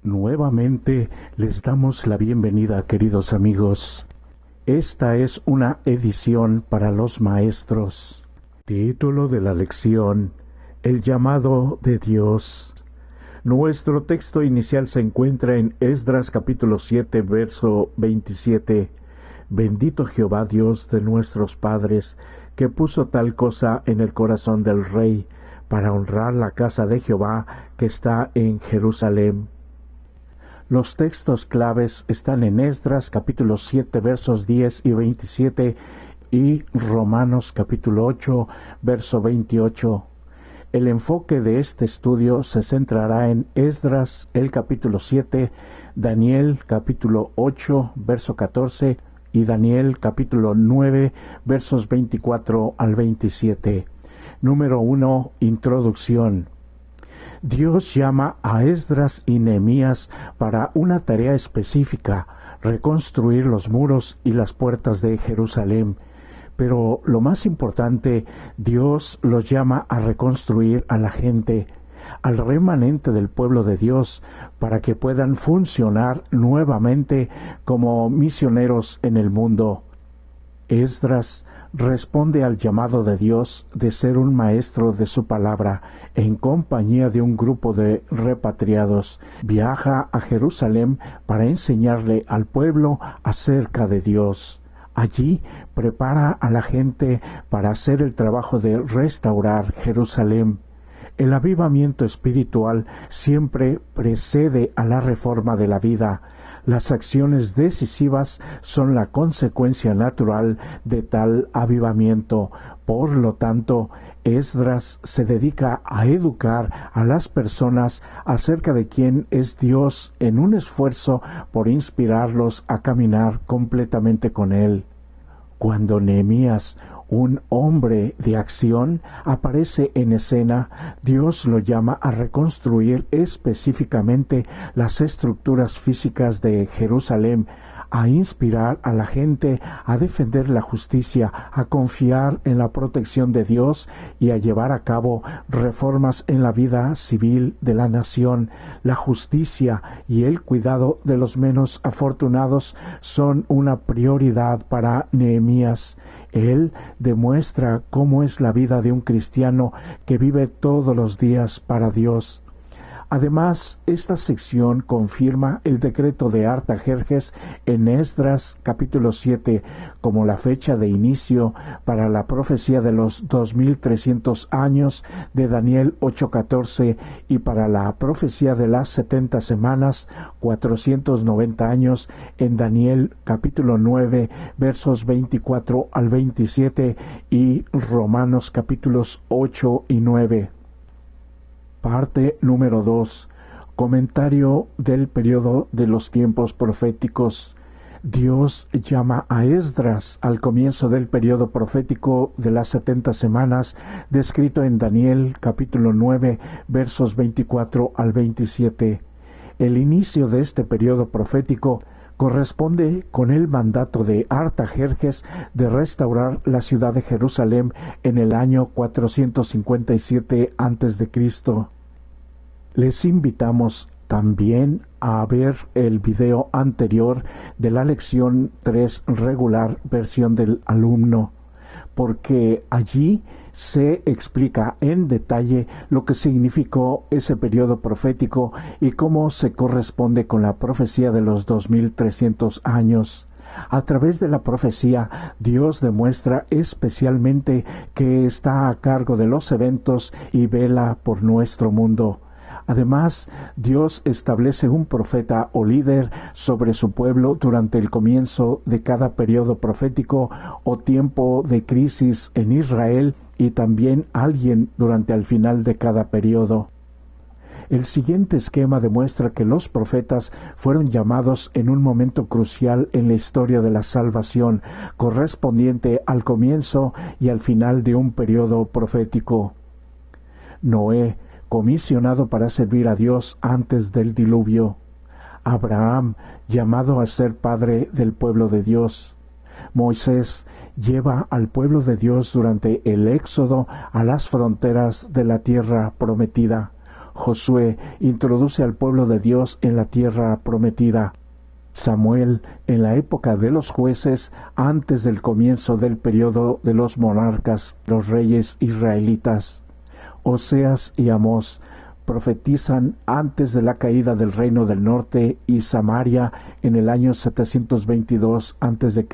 Nuevamente les damos la bienvenida, queridos amigos. Esta es una edición para los maestros. Título de la lección: El llamado de Dios. Nuestro texto inicial se encuentra en Esdras capítulo 7, verso 27. Bendito Jehová Dios de nuestros padres, que puso tal cosa en el corazón del rey, para honrar la casa de Jehová que está en Jerusalén. Los textos claves están en Esdras capítulo 7 versos 10 y 27 y Romanos capítulo 8 verso 28. El enfoque de este estudio se centrará en Esdras el capítulo 7, Daniel capítulo 8 verso 14 y Daniel capítulo 9 versos 24 al 27. Número 1. Introducción. Dios llama a Esdras y Nehemías para una tarea específica: reconstruir los muros y las puertas de Jerusalén. Pero lo más importante, Dios los llama a reconstruir a la gente, al remanente del pueblo de Dios, para que puedan funcionar nuevamente como misioneros en el mundo. Esdras responde al llamado de Dios de ser un maestro de su palabra en compañía de un grupo de repatriados. Viaja a Jerusalén para enseñarle al pueblo acerca de Dios. Allí prepara a la gente para hacer el trabajo de restaurar Jerusalén. El avivamiento espiritual siempre precede a la reforma de la vida. Las acciones decisivas son la consecuencia natural de tal avivamiento. Por lo tanto, Esdras se dedica a educar a las personas acerca de quién es Dios en un esfuerzo por inspirarlos a caminar completamente con Él. Cuando Nehemías, un hombre de acción, aparece en escena, Dios lo llama a reconstruir específicamente las estructuras físicas de Jerusalén, a inspirar a la gente a defender la justicia, a confiar en la protección de Dios y a llevar a cabo reformas en la vida civil de la nación. La justicia y el cuidado de los menos afortunados son una prioridad para Nehemías. Él demuestra cómo es la vida de un cristiano que vive todos los días para Dios. Además, esta sección confirma el decreto de Artajerjes en Esdras capítulo 7 como la fecha de inicio para la profecía de los 2300 años de Daniel 8:14 y para la profecía de las 70 semanas, 490 años, en Daniel capítulo 9 versos 24 al 27 y Romanos capítulos 8 y 9. Parte número 2. Comentario del periodo de los tiempos proféticos. Dios llama a Esdras al comienzo del periodo profético de las 70 semanas, descrito en Daniel capítulo 9, versos 24 al 27. El inicio de este periodo profético corresponde con el mandato de Artajerjes de restaurar la ciudad de Jerusalén en el año 457 a.C. Les invitamos también a ver el video anterior de la lección 3 regular versión del alumno, porque allí se explica en detalle lo que significó ese periodo profético y cómo se corresponde con la profecía de los 2300 años. A través de la profecía, Dios demuestra especialmente que está a cargo de los eventos y vela por nuestro mundo. Además, Dios establece un profeta o líder sobre su pueblo durante el comienzo de cada periodo profético o tiempo de crisis en Israel y también alguien durante el final de cada periodo. El siguiente esquema demuestra que los profetas fueron llamados en un momento crucial en la historia de la salvación, correspondiente al comienzo y al final de un periodo profético. Noé, comisionado para servir a Dios antes del diluvio. Abraham, llamado a ser padre del pueblo de Dios. Moisés lleva al pueblo de Dios durante el éxodo a las fronteras de la tierra prometida. Josué introduce al pueblo de Dios en la tierra prometida. Samuel en la época de los jueces, antes del comienzo del periodo de los monarcas, los reyes israelitas. Oseas y Amós profetizan antes de la caída del reino del norte y Samaria en el año 722 a.C.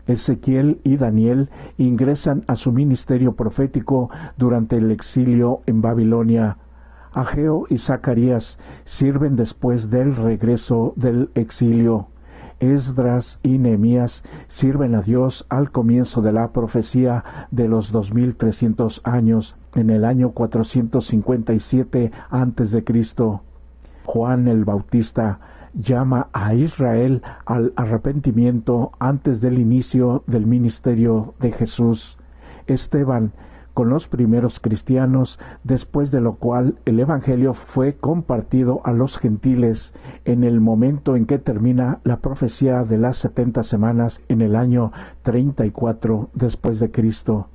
Ezequiel y Daniel ingresan a su ministerio profético durante el exilio en Babilonia. Ageo y Zacarías sirven después del regreso del exilio. Esdras y Nehemías sirven a Dios al comienzo de la profecía de los 2300 años, en el año 457 a.C. Juan el Bautista llama a Israel al arrepentimiento antes del inicio del ministerio de Jesús. Esteban con los primeros cristianos, después de lo cual el Evangelio fue compartido a los gentiles en el momento en que termina la profecía de las 70 semanas en el año 34 después de Cristo.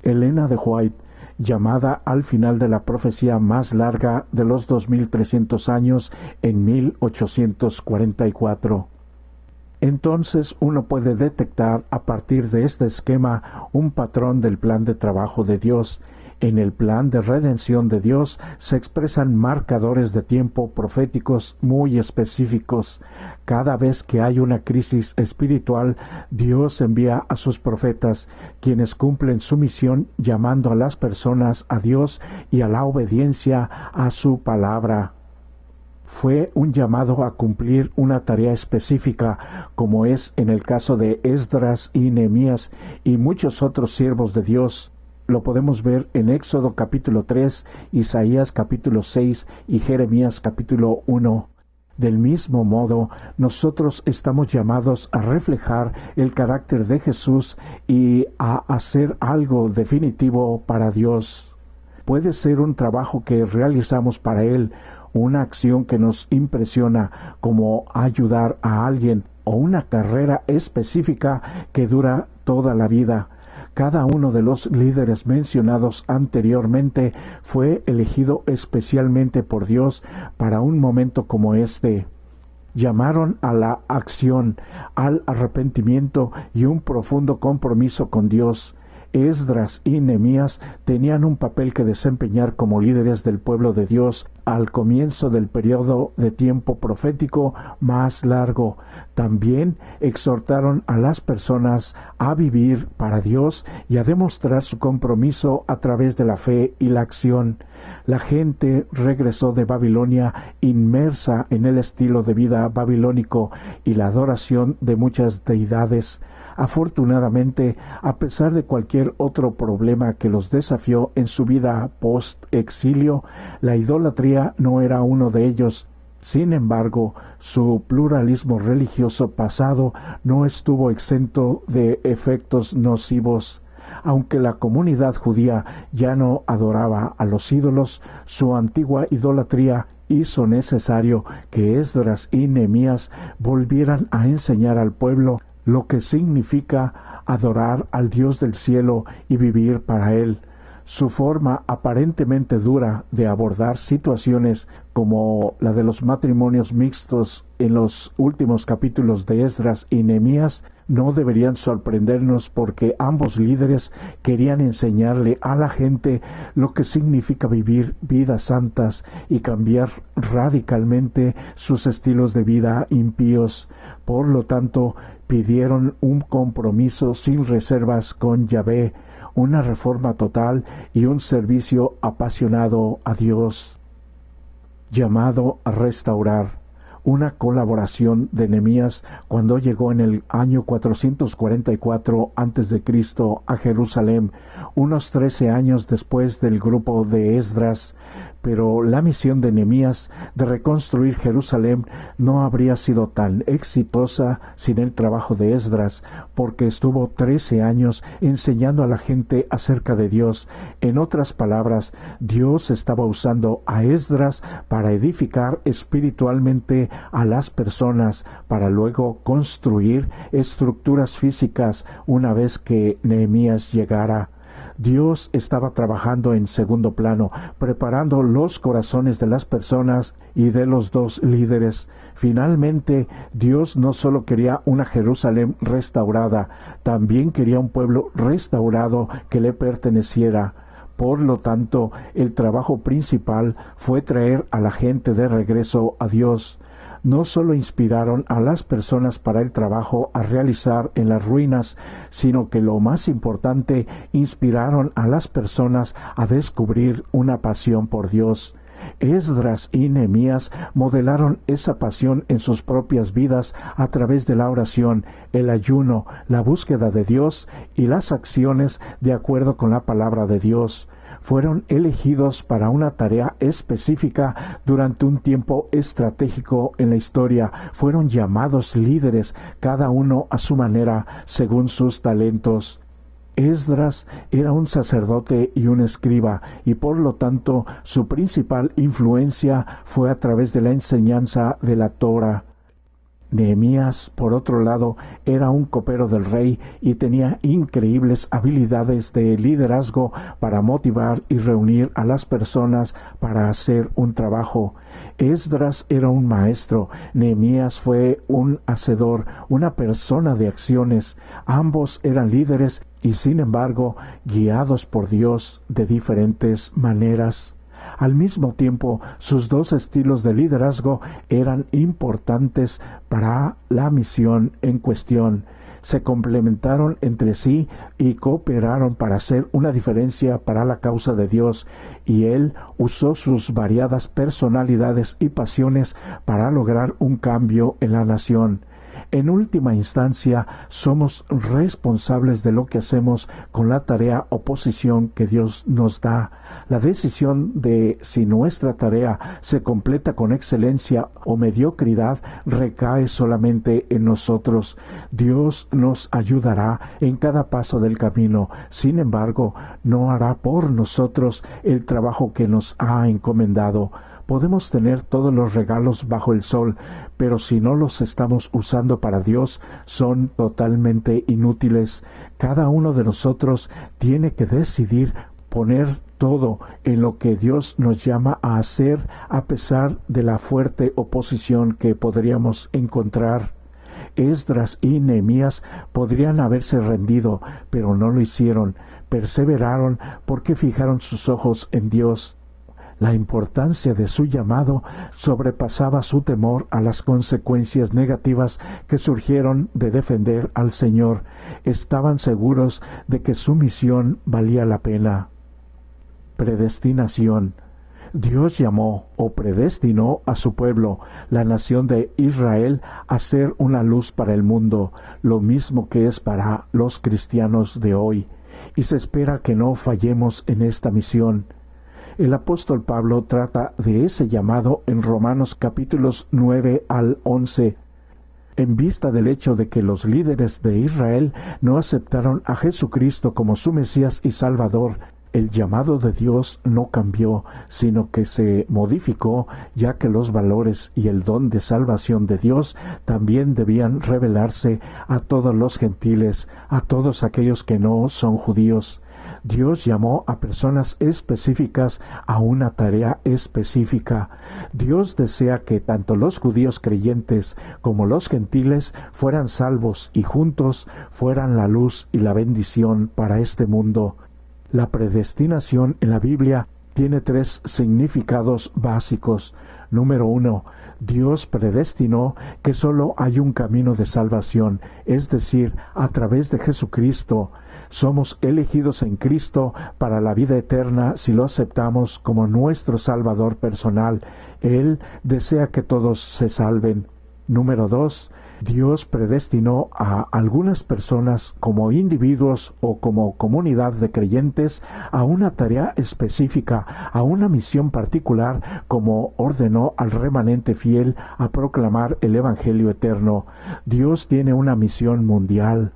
Elena de White, llamada al final de la profecía más larga de los 2300 años en 1844. Entonces uno puede detectar a partir de este esquema un patrón del plan de trabajo de Dios. En el plan de redención de Dios se expresan marcadores de tiempo proféticos muy específicos. Cada vez que hay una crisis espiritual, Dios envía a sus profetas, quienes cumplen su misión llamando a las personas a Dios y a la obediencia a su palabra. Fue un llamado a cumplir una tarea específica, como es en el caso de Esdras y Nehemías y muchos otros siervos de Dios. Lo podemos ver en Éxodo capítulo 3, Isaías capítulo 6 y Jeremías capítulo 1. Del mismo modo, nosotros estamos llamados a reflejar el carácter de Jesús y a hacer algo definitivo para Dios. Puede ser un trabajo que realizamos para Él, una acción que nos impresiona, como ayudar a alguien, o una carrera específica que dura toda la vida. Cada uno de los líderes mencionados anteriormente fue elegido especialmente por Dios para un momento como este. Llamaron a la acción, al arrepentimiento y un profundo compromiso con Dios. Esdras y Nehemías tenían un papel que desempeñar como líderes del pueblo de Dios al comienzo del periodo de tiempo profético más largo. También exhortaron a las personas a vivir para Dios y a demostrar su compromiso a través de la fe y la acción. La gente regresó de Babilonia inmersa en el estilo de vida babilónico y la adoración de muchas deidades. Afortunadamente, a pesar de cualquier otro problema que los desafió en su vida post-exilio, la idolatría no era uno de ellos. Sin embargo, su pluralismo religioso pasado no estuvo exento de efectos nocivos. Aunque la comunidad judía ya no adoraba a los ídolos, su antigua idolatría hizo necesario que Esdras y Nehemías volvieran a enseñar al pueblo lo que significa adorar al Dios del cielo y vivir para Él. Su forma aparentemente dura de abordar situaciones como la de los matrimonios mixtos en los últimos capítulos de Esdras y Nehemías no deberían sorprendernos, porque ambos líderes querían enseñarle a la gente lo que significa vivir vidas santas y cambiar radicalmente sus estilos de vida impíos. Por lo tanto, pidieron un compromiso sin reservas con Yahvé, una reforma total y un servicio apasionado a Dios. Llamado a restaurar. Una colaboración de Nehemías cuando llegó en el año 444 a.C. a Jerusalén, unos 13 años después del grupo de Esdras. Pero la misión de Nehemías de reconstruir Jerusalén no habría sido tan exitosa sin el trabajo de Esdras, porque estuvo 13 años enseñando a la gente acerca de Dios. En otras palabras, Dios estaba usando a Esdras para edificar espiritualmente a las personas, para luego construir estructuras físicas una vez que Nehemías llegara. Dios estaba trabajando en segundo plano, preparando los corazones de las personas y de los dos líderes. Finalmente, Dios no solo quería una Jerusalén restaurada, también quería un pueblo restaurado que le perteneciera. Por lo tanto, el trabajo principal fue traer a la gente de regreso a Dios. No solo inspiraron a las personas para el trabajo a realizar en las ruinas, sino que lo más importante, inspiraron a las personas a descubrir una pasión por Dios. Esdras y Nehemías modelaron esa pasión en sus propias vidas a través de la oración, el ayuno, la búsqueda de Dios y las acciones de acuerdo con la palabra de Dios. Fueron elegidos para una tarea específica durante un tiempo estratégico en la historia. Fueron llamados líderes, cada uno a su manera, según sus talentos. Esdras era un sacerdote y un escriba, y por lo tanto su principal influencia fue a través de la enseñanza de la Torá. Nehemías, por otro lado, era un copero del rey y tenía increíbles habilidades de liderazgo para motivar y reunir a las personas para hacer un trabajo. Esdras era un maestro, Nehemías fue un hacedor, una persona de acciones. Ambos eran líderes y sin embargo guiados por Dios de diferentes maneras. Al mismo tiempo, sus dos estilos de liderazgo eran importantes para la misión en cuestión. Se complementaron entre sí y cooperaron para hacer una diferencia para la causa de Dios, y él usó sus variadas personalidades y pasiones para lograr un cambio en la nación. En última instancia, somos responsables de lo que hacemos con la tarea o posición que Dios nos da. La decisión de si nuestra tarea se completa con excelencia o mediocridad recae solamente en nosotros. Dios nos ayudará en cada paso del camino. Sin embargo, no hará por nosotros el trabajo que nos ha encomendado. Podemos tener todos los regalos bajo el sol, pero si no los estamos usando para Dios, son totalmente inútiles. Cada uno de nosotros tiene que decidir poner todo en lo que Dios nos llama a hacer, a pesar de la fuerte oposición que podríamos encontrar. Esdras y Nehemías podrían haberse rendido, pero no lo hicieron. Perseveraron porque fijaron sus ojos en Dios. La importancia de su llamado sobrepasaba su temor a las consecuencias negativas que surgieron de defender al Señor. Estaban seguros de que su misión valía la pena. Predestinación. Dios llamó o predestinó a su pueblo, la nación de Israel, a ser una luz para el mundo, lo mismo que es para los cristianos de hoy, y se espera que no fallemos en esta misión. El apóstol Pablo trata de ese llamado en Romanos capítulos 9 al 11. En vista del hecho de que los líderes de Israel no aceptaron a Jesucristo como su Mesías y Salvador, el llamado de Dios no cambió, sino que se modificó, ya que los valores y el don de salvación de Dios también debían revelarse a todos los gentiles, a todos aquellos que no son judíos. Dios llamó a personas específicas a una tarea específica. Dios desea que tanto los judíos creyentes como los gentiles fueran salvos y juntos fueran la luz y la bendición para este mundo. La predestinación en la Biblia tiene 3 significados básicos. Número 1. Dios predestinó que solo hay un camino de salvación, es decir, a través de Jesucristo. Somos elegidos en Cristo para la vida eterna si lo aceptamos como nuestro Salvador personal. Él desea que todos se salven. Número 2. Dios predestinó a algunas personas como individuos o como comunidad de creyentes a una tarea específica, a una misión particular, como ordenó al remanente fiel a proclamar el Evangelio eterno. Dios tiene una misión mundial.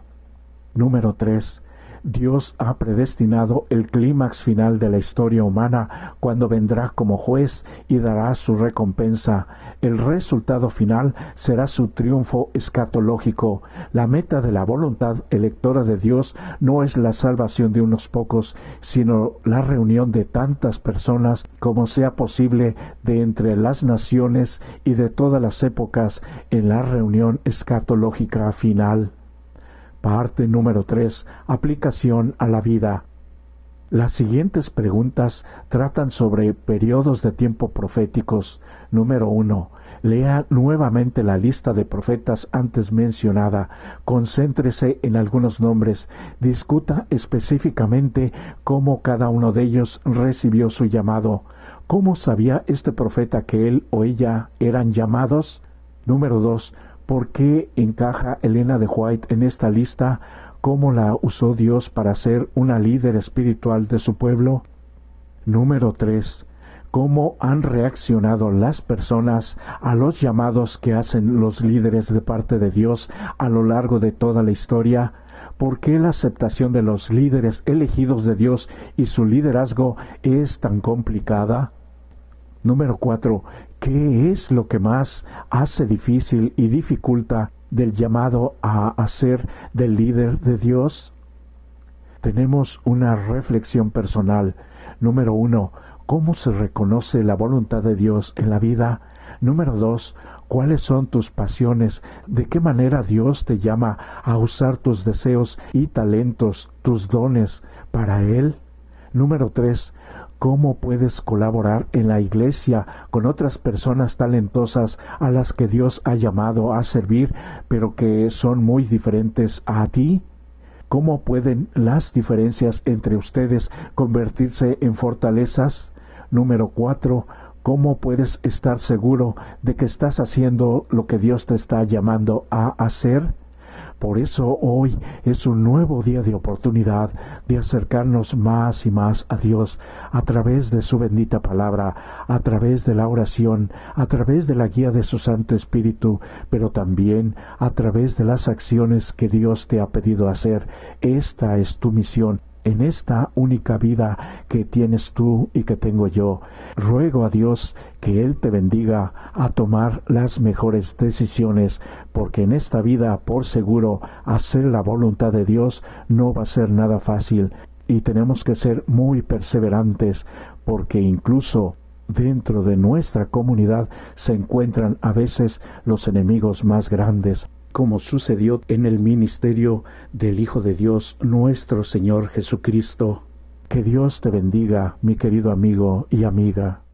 Número 3. Dios ha predestinado el clímax final de la historia humana cuando vendrá como juez y dará su recompensa. El resultado final será su triunfo escatológico. La meta de la voluntad electora de Dios no es la salvación de unos pocos, sino la reunión de tantas personas como sea posible de entre las naciones y de todas las épocas en la reunión escatológica final. Parte número 3. Aplicación a la vida. Las siguientes preguntas tratan sobre periodos de tiempo proféticos. Número 1. Lea nuevamente la lista de profetas antes mencionada. Concéntrese en algunos nombres. Discuta específicamente cómo cada uno de ellos recibió su llamado. ¿Cómo sabía este profeta que él o ella eran llamados? Número 2. ¿Por qué encaja Elena de White en esta lista? ¿Cómo la usó Dios para ser una líder espiritual de su pueblo? Número 3. ¿Cómo han reaccionado las personas a los llamados que hacen los líderes de parte de Dios a lo largo de toda la historia? ¿Por qué la aceptación de los líderes elegidos de Dios y su liderazgo es tan complicada? Número 4. ¿Qué es lo que más hace difícil y dificulta del llamado a hacer del líder de Dios? Tenemos una reflexión personal. Número 1. ¿Cómo se reconoce la voluntad de Dios en la vida? Número 2. ¿Cuáles son tus pasiones? ¿De qué manera Dios te llama a usar tus deseos y talentos, tus dones, para Él? Número 3. ¿Cómo puedes colaborar en la iglesia con otras personas talentosas a las que Dios ha llamado a servir, pero que son muy diferentes a ti? ¿Cómo pueden las diferencias entre ustedes convertirse en fortalezas? Número 4. ¿Cómo puedes estar seguro de que estás haciendo lo que Dios te está llamando a hacer? Por eso hoy es un nuevo día de oportunidad de acercarnos más y más a Dios a través de su bendita palabra, a través de la oración, a través de la guía de su Santo Espíritu, pero también a través de las acciones que Dios te ha pedido hacer. Esta es tu misión. En esta única vida que tienes tú y que tengo yo, ruego a Dios que Él te bendiga a tomar las mejores decisiones, porque en esta vida, por seguro, hacer la voluntad de Dios no va a ser nada fácil, y tenemos que ser muy perseverantes, porque incluso dentro de nuestra comunidad se encuentran a veces los enemigos más grandes, como sucedió en el ministerio del Hijo de Dios, nuestro Señor Jesucristo. Que Dios te bendiga, mi querido amigo y amiga.